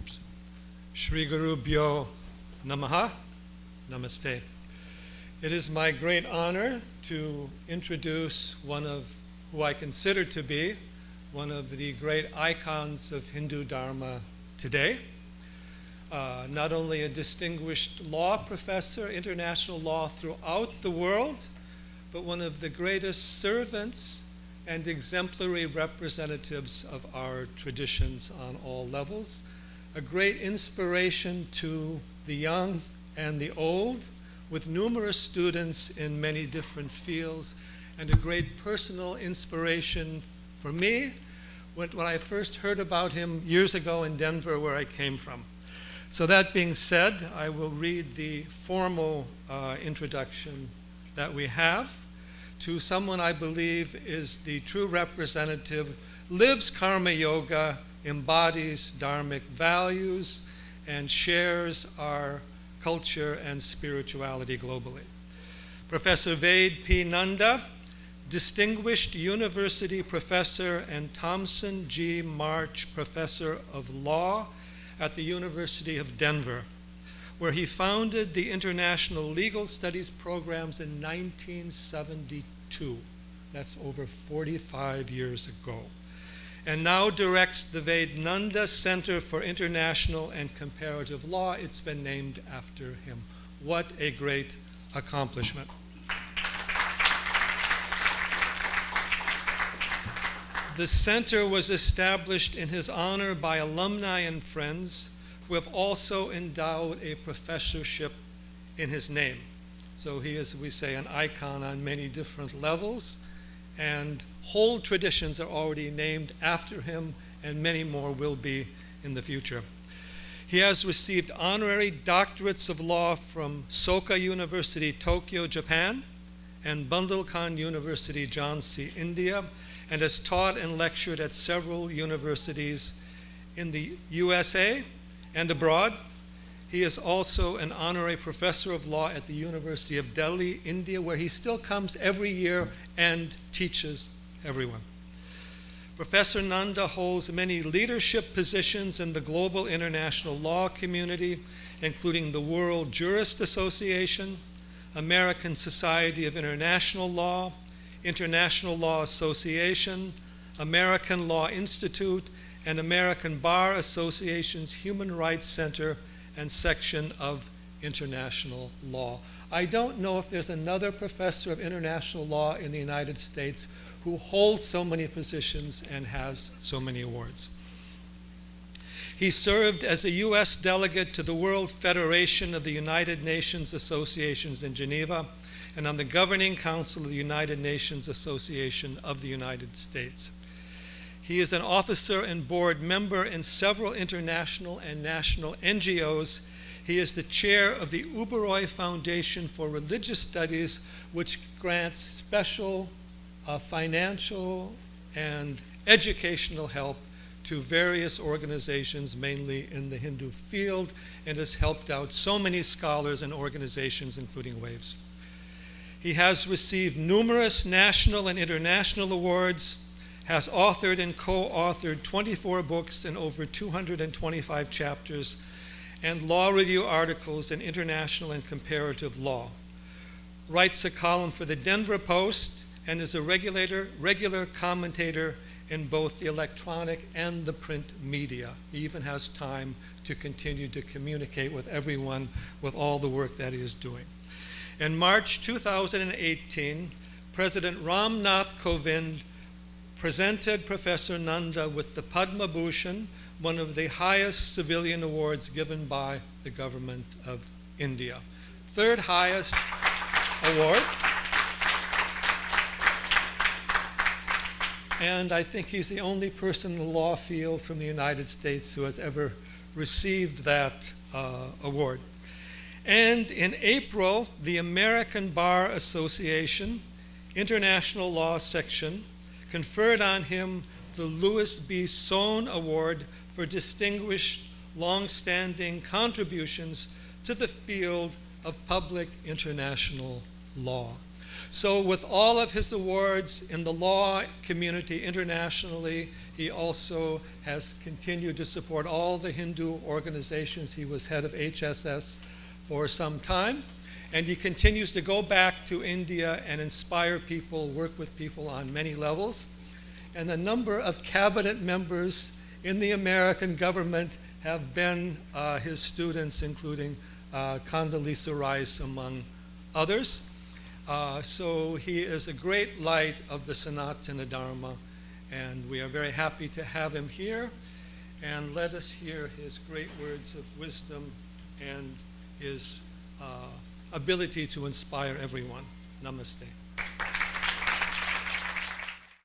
Oops. Shri Gurubhyo Namaha. Namaste. It is my great honor to introduce one of who I consider to be one of the great icons of Hindu Dharma today. Not only a distinguished law professor, international law throughout the world, but one of the greatest servants and exemplary representatives of our traditions on all levels, a great inspiration to the young and the old, with numerous students in many different fields, and a great personal inspiration for me when I first heard about him years ago in Denver, where I came from. So that being said, I will read the formal introduction that we have to someone I believe is the true representative, lives Karma Yoga, embodies Dharmic values, and shares our culture and spirituality globally. Professor Ved P. Nanda, Distinguished University Professor and Thompson G. March Professor of Law at the University of Denver, where he founded the International Legal Studies programs in 1972. That's over 45 years ago. And now directs the Vednanda Center for International and Comparative Law. It's been named after him. What a great accomplishment. The center was established in his honor by alumni and friends who have also endowed a professorship in his name. So he is, we say, an icon on many different levels, and whole traditions are already named after him, and many more will be in the future. He has received honorary doctorates of law from Soka University, Tokyo, Japan, and Bundelkhand University, Jhansi, India, and has taught and lectured at several universities in the USA and abroad. He is also an honorary professor of law at the University of Delhi, India, where he still comes every year and teaches everyone. Professor Nanda holds many leadership positions in the global international law community, including the World Jurist Association, American Society of International Law, International Law Association, American Law Institute, and American Bar Association's Human Rights Center and section of international law. I don't know if there's another professor of international law in the United States who holds so many positions and has so many awards. He served as a U.S. delegate to the World Federation of the United Nations Associations in Geneva, and on the Governing Council of the United Nations Association of the United States. He is an officer and board member in several international and national NGOs. He is the chair of the Uberoi Foundation for Religious Studies, which grants special financial and educational help to various organizations, mainly in the Hindu field, and has helped out so many scholars and organizations, including WAVES. He has received numerous national and international awards, has authored and co-authored 24 books and over 225 chapters, and law review articles in international and comparative law. Writes a column for the Denver Post and is a regular commentator in both the electronic and the print media. He even has time to continue to communicate with everyone with all the work that he is doing. In March 2018, President Ram Nath Kovind presented Professor Nanda with the Padma Bhushan, one of the highest civilian awards given by the government of India. Third highest award. And I think he's the only person in the law field from the United States who has ever received that award. And in April, the American Bar Association International Law Section conferred on him the Louis B. Sohn Award for distinguished, long-standing contributions to the field of public international law. So with all of his awards in the law community internationally, he also has continued to support all the Hindu organizations. He was head of HSS for some time, and he continues to go back to India and inspire people, work with people on many levels. And a number of cabinet members in the American government have been his students, including Condoleezza Rice, among others. So he is a great light of the Sanatana Dharma, and we are very happy to have him here. And let us hear his great words of wisdom and his ability to inspire everyone. Namaste.